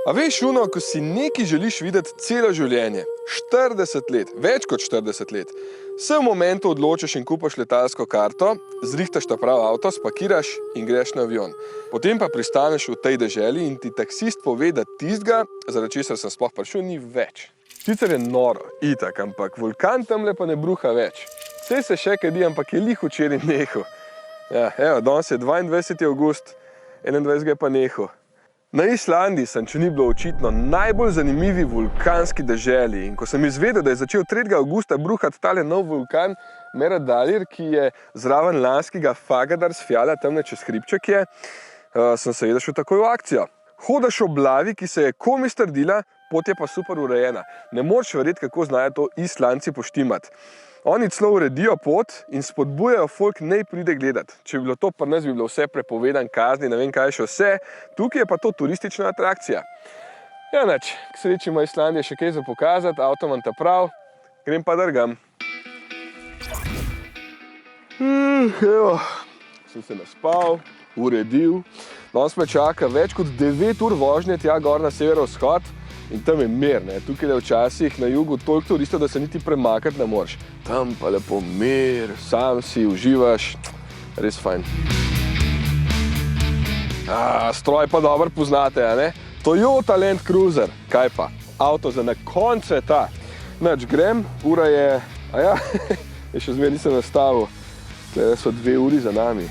A veš ono, ko si nekaj želiš videti celo življenje, 40 let, več kot 40 let, se v momentu odločiš in kupaš letalsko karto, zrihtaš ta prav avto, spakiraš in greš na avion. Potem pa pristaneš v tej deželi in ti taksist pove, da tistega, zaradi česar sem sploh prišel, ni več. Sicer je noro, itak, ampak vulkan tamle pa ne bruha več. Saj se še kadi, ampak je lih včeraj nehal. Ja, evo, danes je 22. avgust, 21. je pa nehal. Na Islandiji sem, če ni bilo očitno, najbolj zanimivi vulkanski deželi in ko sem izvedel, da je začel 3. avgusta bruhati tale nov vulkan Meradalir, ki je zraven lanskega Fagradalsfjalla, tamle čez hribček je, sem seveda šel takoj v akcijo. Hodaš ob lavi, ki se je komaj strdila, pot je pa super urejena. Ne moreš verjeti, kako znajo to Islandci poštimati. Oni celo uredijo pot in spodbujajo folk naj pride gledat. Če bi bilo to pri nas, bi bilo vse prepovedan, kazni, ne vem kaj še vse. Tukaj je pa to turistična atrakcija. Ja, nič, k sreči ima Islandija še kaj za pokazati, avto imam ta prav, grem pa drgam. Evo, sem se naspal, uredil. Danes me čaka več kot 9 ur vožnje tja gor na severovzhod. In tam je mir, ne. Tukaj je včasih na jugu toliko turistov, da se niti premakati ne moreš. Tam pa lepo mir, sam si, uživaš, res fajn. Stroj pa dobro poznate, a ne? Toyota Land Cruiser, kaj pa? Avto za na konc sveta. Nič, grem, ura je, še zmeraj nisem nastavil. Tukaj so 2 uri za nami.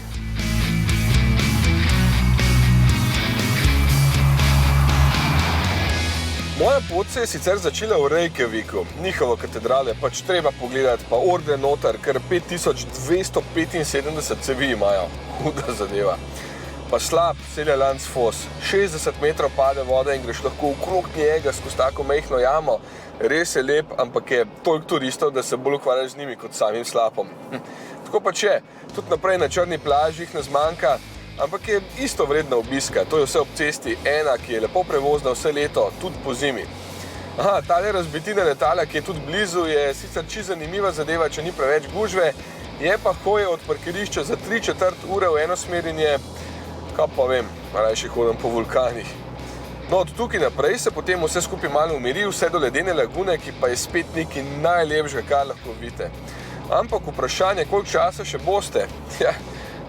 Moja pot se je sicer začela v Reykjaviku. Njihovo katedralo je pač treba pogledati, pa orde noter, kar 5275 cevi imajo. Huda zadeva. Pa slab Seljalandsfoss, 60 metrov pade voda in greš lahko okrog njega skozi tako majhno jamo. Res je lep, ampak je toliko turistov, da se bolj ukvarjaš z njimi kot samim slapom. Tako pač je. Tudi naprej na črni plaži jih ne zmanjka. Ampak je isto vredna obiska, to je vse ob cesti ena, ki je lepo prevozna vse leto, tudi po zimi. Tale razbitina letala, ki je tudi blizu, je sicer čisto zanimiva zadeva, če ni preveč gužve, je pa hoje od parkirišča za 3/4 ure v eno smer in je, kaj pa vem, rajši hodim po vulkanih. No, od tukaj naprej se potem vse skupaj malo umiri, vse do ledene lagune, ki pa je spet nekaj najlepšega, kar lahko vidite. Ampak vprašanje, koliko časa še boste?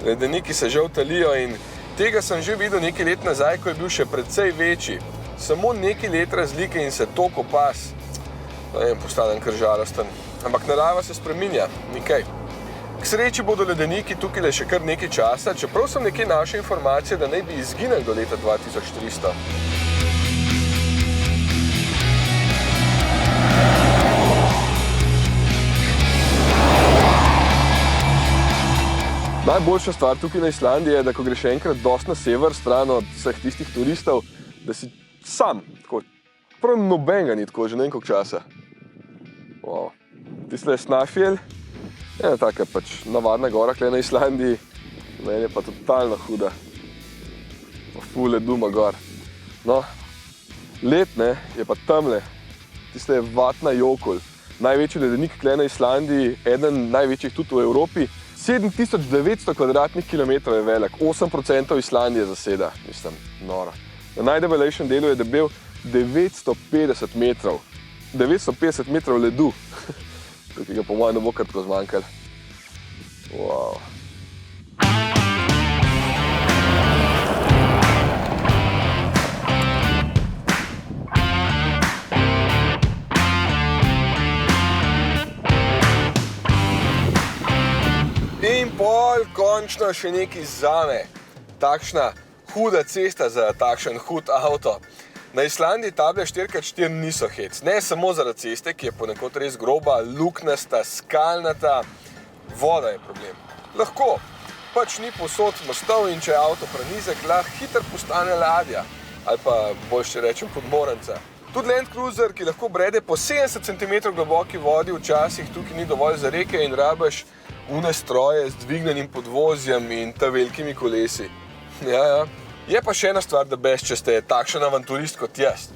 Ledeniki se že utalijo in tega sem že videl nekaj let nazaj, ko je bil še precej večji. Samo nekaj let razlike in se toliko pas. Postanem kar žalosten. Ampak narava se spreminja, nikaj. K sreči bodo ledeniki tukaj še kar nekaj časa, čeprav sem nekaj našel informacije, da naj bi izginili do leta 2300. Najboljša stvar tukaj na Islandiji je, da ko greš enkrat dosti na sever, stran od vseh tistih turistov, da si sam, tako, prav nobenega ni tako, že ne vem koliko časa. Tisle je Snæfell, ena taka pač navadna gora kle na Islandiji, meni je pa totalno huda. Ful ledu ima gor. No, led, ne, je pa tamle, tisle je Vatnajökull, največji ledenik kle na Islandiji, eden največjih tudi v Evropi. 7900 kvadratnih kilometrov je velik, 8% Islandije zaseda, mislim, noro. Na najdebelejšem delu je debel 950 metrov. 950 metrov ledu. Tukaj ga po mojem ne bo kar tako zmanjkalo. Wow. In pol končno še nekaj zame. Takšna huda cesta za takšen hud avto. Na Islandiji table 4x4 niso hec. Ne samo zaradi ceste, ki je ponekod res groba, luknasta, skalnata. Voda je problem. Lahko. Pač ni povsod mostov in če je avto prenizek, lahko hitro postane ladja. Ali pa bolj še rečem podmoranca. Tudi Land Cruiser, ki lahko brede po 70 cm globoki vodi, včasih tukaj ni dovolj za reke in rabiš une stroje z dvignenim podvozjem in ta velikimi kolesi. Ja. Je pa še ena stvar, da best, če ste takšen avanturist kot jaz.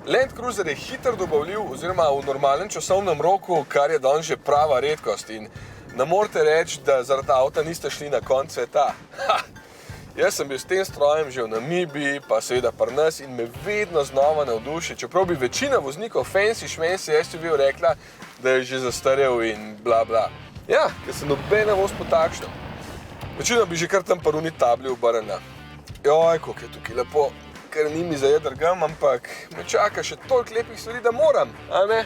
Land Cruiser je hitro dobavljiv oziroma v normalnem časovnem roku, kar je danes že prava redkost in ne morete reči, da zaradi avta niste šli na konc sveta. Jaz sem bil s tem strojem že v Namibiji, pa seveda pri nas in me vedno znova navduši, čeprav bi večina voznikov fancy šmensi SUV rekla, da je že zastarel in bla bla. Ja, ker se nobena voz po takšnem. Večino bi že kar tam pa runi tabli obrnila. Joj, koliko je tukaj lepo, ker ni mi za jedr gam, ampak me čaka še toliko lepih stvari, da moram, a ne?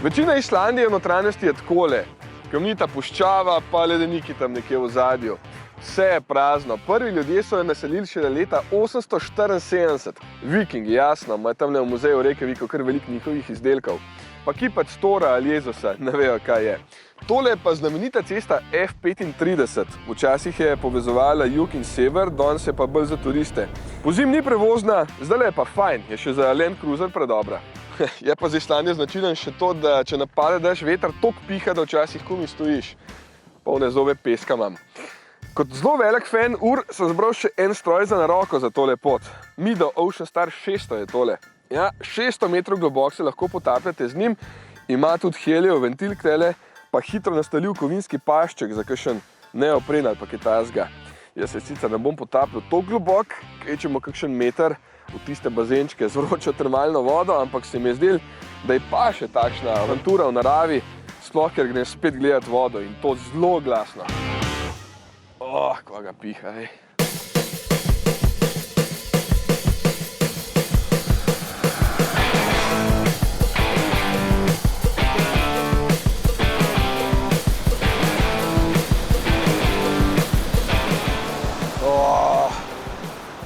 Večina Islandije v notranjosti je takole, kamnita puščava, pa ledeniki tam nekje v ozadju. Vse je prazno. Prvi ljudje so jo naselili šele leta 874. Vikingi, jasno, imajo tamle v muzeju v Reykjaviku kar veliko njihovih izdelkov. Pa kipac Tora ali Jezusa, ne vejo, kaj je. Tole je pa znamenita cesta F35. Včasih je povezovala jug in sever, danes je pa bolj za turiste. Pozimi ni prevozna, zdajle je pa fajn, je še za Land Cruiser predobra. Je pa za Islandijo značilen še to, da če napade dež veter, toliko piha, da včasih komaj stojiš. Polne zobe peska imam. Kot zelo velik fan ur sem zbral še en stroj za na roko za tole pot. Mido Ocean Star 600 je tole. Ja, 600 metrov globok se lahko potapljate z njim, ima tudi helijev ventil tele, pa hitro nastavljiv kovinski pašček za kakšen neopren ali pa kaj tasga. Jaz se sicer ne bom potapljal toliko globok, kvečemo kakšen meter v tiste bazenčke z vročo termalno vodo, ampak se mi je zdelo, da je pa še takšna avantura v naravi, sploh ker grem spet gledati vodo in to zelo glasno. Kva ga piha, ej.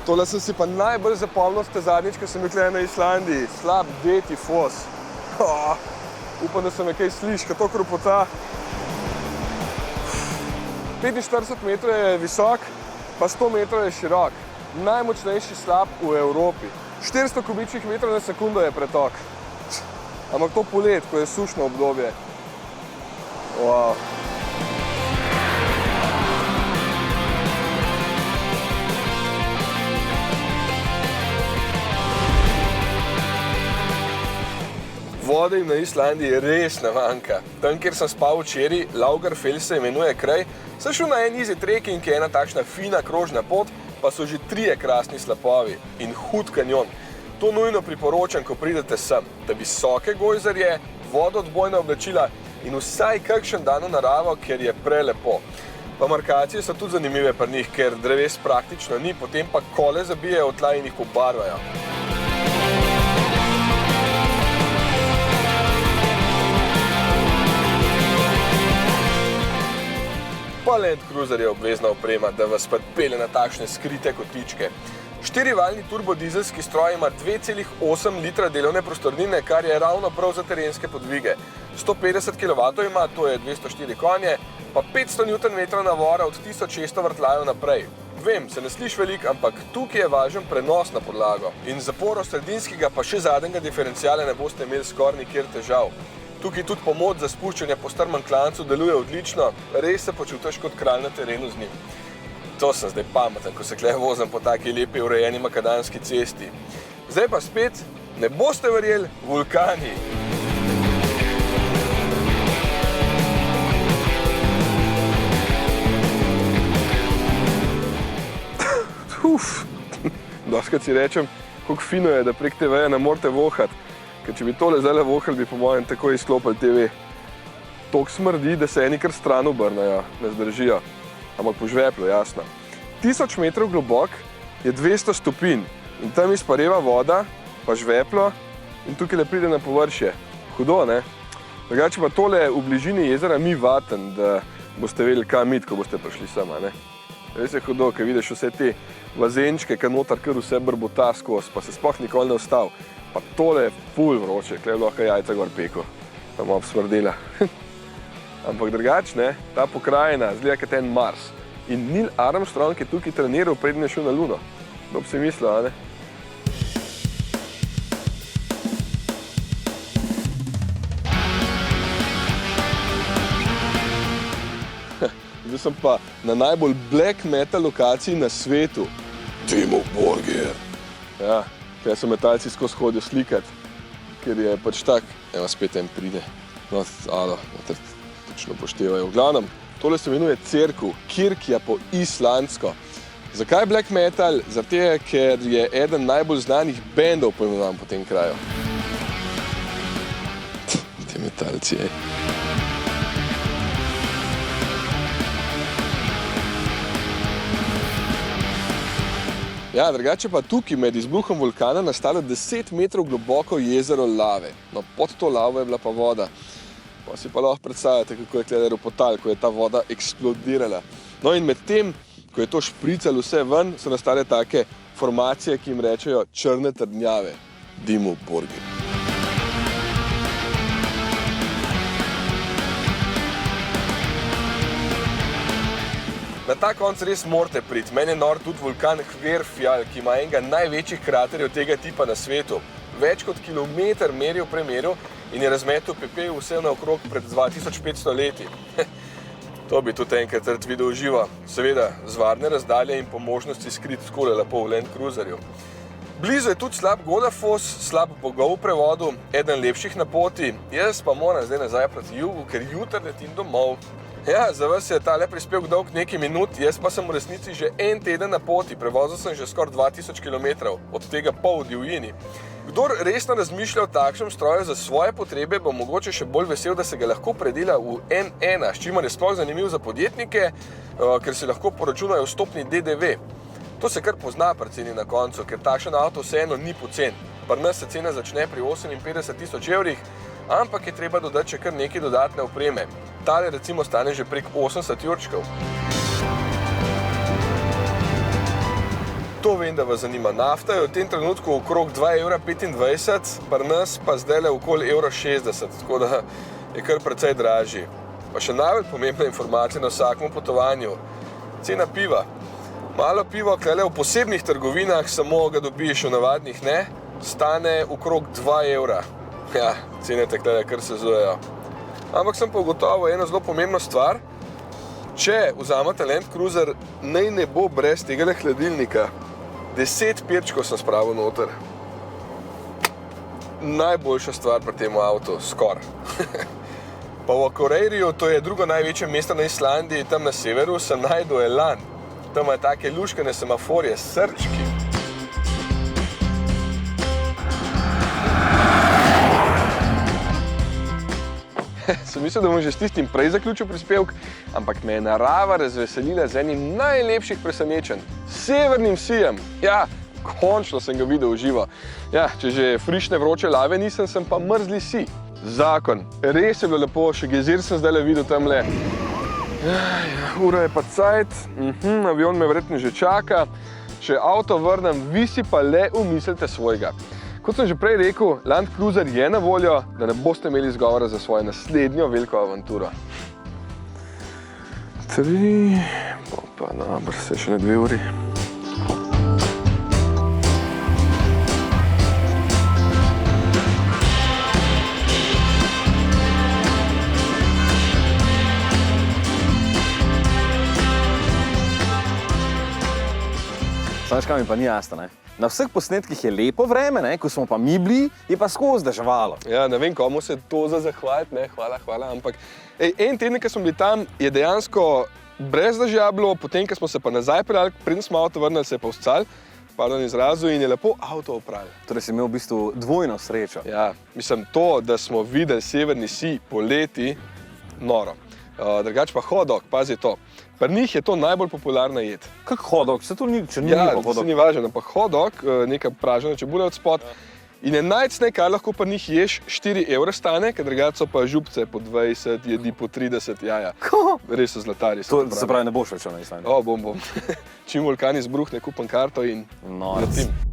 Tole sem si pa najbolj zapomnil ste zadnjič, ko sem bil tukaj na Islandiji. Slab deti fos. Upam, da se me kaj sliši, ko to kropota. 45 metrov je visok, pa 100 metrov je širok. Najmočnejši slap v Evropi. 400 kubičnih metrov na sekundo je pretok. Ampak to polet, ko je sušno obdobje. Wow. Vode jim na Islandiji res ne manjka. Tam, kjer sem spal včeraj, Laugarfell se imenuje kraj, sem šel na en easy trekking, ki je ena takšna fina krožna pot, pa so že 3 krasni slapovi in hud kanjon. To nujno priporočam, ko pridete sem, da visoke gojzarje, vodoodbojna oblačila in vsaj kakšen dan v naravo, ker je prelepo. Pa markacije so tudi zanimive pri njih, ker dreves praktično ni, potem pa kole zabijejo v tla in jih pobarvajo. Pa Land Cruiser je obvezna oprema, da vas pelje na takšne skrite kotičke. 4-valjni turbodizelski stroj ima 2,8 litra delovne prostornine, kar je ravno prav za terenske podvige. 150 kW ima, to je 204 konje, pa 500 Nm navora od 1600 vrtljajev naprej. Vem, se ne sliši veliko, ampak tukaj je važen prenos na podlago. In zaporo sredinskega pa še zadnjega diferencijala ne boste imeli skoraj nikjer težav. Tukaj tudi pomoč za spuščanje po strmem klancu deluje odlično, res se počutiš kot kralj na terenu z njim. To sem zdaj pameten, ko se tukaj vozim po taki lepi urejeni makadamski cesti. Zdaj pa spet, ne boste verjeli, vulkani. Dostikrat si rečem, koliko fino je, da prek TV-ja ne morete vohati. Ker če bi tole zdajle vohali, bi po mojem takoj izklopili TV. Toliko smrdi, da se eni kar stran obrnejo, ne zdržijo. Ampak po žveplu, jasno. 1000 metrov globok je 200 stopinj in tam izpareva voda, pa žveplo in tukaj le pride na površje. Hudo, ne? Drugače pa tole v bližini jezera Mývatn, da boste vedeli, kam iti, ko boste prišli sama, ne? Res je hudo, ker vidiš vse te vazenčke, ker notar kar vse brbota skozi, pa se sploh nikoli ne ustav. Pa tole je ful vroče, tukaj bi lahko jajca gor pekel, pa malo smrdela. Ampak drugače, ne, ta pokrajina zgleda kot en Mars. In Neil Armstrong je tukaj treniral, preden je šel na Luno. Kdo bi si mislil, a ne? Zdaj sem pa na najbolj black metal lokaciji na svetu. Dimmu Borgir. Ja. Kaj so metalci skozi hodijo slikati, ker je pač tak, evo spet en pride. No, alo, točno poštevajo. V glavnem, tole se imenuje cerkev, kirkja po islandsko. Zakaj black metal? Zato, ker je eden najbolj znanih bendov poimenovan po tem kraju. Te metalci, ej. Ja, drugače pa tukaj med izbruhom vulkana nastalo 10 metrov globoko jezero lave. No, pod to lavo je bila pa voda. Pa si pa lahko predstavljate, kako je tukaj ropotal, ko je ta voda eksplodirala. No in med tem, ko je to špricalo vse ven, so nastale take formacije, ki jim rečejo črne trdnjave. Dimmu Borgir. Na ta konc res morate priti. Meni je nor tudi vulkan Hverfjall, ki ima enega največjih kraterjev tega tipa na svetu. Več kot kilometer meril premeril in je razmetil pepel vse naokrog pred 2500 leti. To bi tudi enkrat rad videl v živo. Seveda, z varne razdalje in po možnosti skrit skole lepo v Land Cruiserju. Blizu je tudi slab Godafoss, slab Bogov v prevodu, eden lepših na poti. Jaz pa moram zdaj nazaj proti jugu, ker jutri letim domov. Ja, za vas je tale prispevek dolg nekaj minut, jaz pa sem v resnici že en teden na poti, prevozil sem že skoraj 2000 km, od tega pol v divjini. Kdor resno razmišlja o takšnem stroju za svoje potrebe, bo mogoče še bolj vesel, da se ga lahko predela v N1, s čimer je sploh zanimiv za podjetnike, ker si lahko poračunajo vstopni DDV. To se kar pozna pri ceni na koncu, ker takšen avto vseeno ni pocen. Pri nas se cena začne pri 58 000 evrih, ampak je treba dodati še kar nekaj dodatne opreme. Tale recimo stane že prek 80 jurčkov. To vem, da vas zanima. Nafta je v tem trenutku okrog 2,25 €, pri nas pa zdajle okoli 1,60 €, tako da je kar precej dražji. Pa še najbolj pomembna informacija na vsakem potovanju. Cena piva. Malo pivo, klele v posebnih trgovinah, samo ga dobiš, v navadnih ne, stane okrog 2 €. Ja, cene te klele kar sezujejo. Ampak sem pa ugotovil eno zelo pomembno stvar. Če vzamete Land Cruiser, naj ne bo brez tegale hladilnika. 10 pirčkov sem spravil noter. Najboljša stvar pri tem avtu, skoraj. Pa v Akureyriu, to je drugo največje mesto na Islandiji, tam na severu, sem najdel Elan. Tam je take luškane semaforje, srčki. Sem mislil, da bom že s tistim prej zaključil prispevek, ampak me je narava razveselila z enim najlepših presenečenj. Severnim sijem. Ja, končno sem ga videl v živo. Ja, če že frišne vroče lave nisem, sem pa mrzli si. Zakon. Res je bilo lepo, še gezir sem zdajle videl tamle. Ura je pa cajt, avion me verjetno že čaka. Če avto vrnem, vi si pa le umislite svojega. Kot sem že prej rekel, Land Cruiser je na voljo, da ne boste imeli izgovora za svojo naslednjo veliko avanturo. 3, pa dobro, se še ne 2 uri. Znaš, kaj mi pa ni jasno, ne? Na vseh posnetkih je lepo vreme, ne? Ko smo pa mi bili, je pa skozi deževalo. Ja, ne vem, komu se to za zahvaliti, ne, hvala, ampak en teden, ko smo bili tam, je dejansko brez dežja bilo, potem, ko smo se pa nazaj peljali, preden smo avto vrnili, se je pa uscal, pardon izrazu, in je lepo avto opravil. Torej si imel v bistvu dvojno srečo. Ja, mislim to, da smo videli severni sij poleti, noro. Drugač pa hot dog, pazi to. Pri njih je to najbolj popularna jed. Kak hot dog? Se to ni, če ni ja, hot dog? Ja, se ni važno, ampak hot dog, neka pražena čebula od spod. Ja. In je najcnej, kar lahko pri njih ješ, 4 € stane, ker drugače so pa župce po 20, jedi po 30, jaja. Res so zlatari. To se pravi, ne boš več na Islandiji? O, bom. Čim vulkan izbruhne, kupam karto in letim.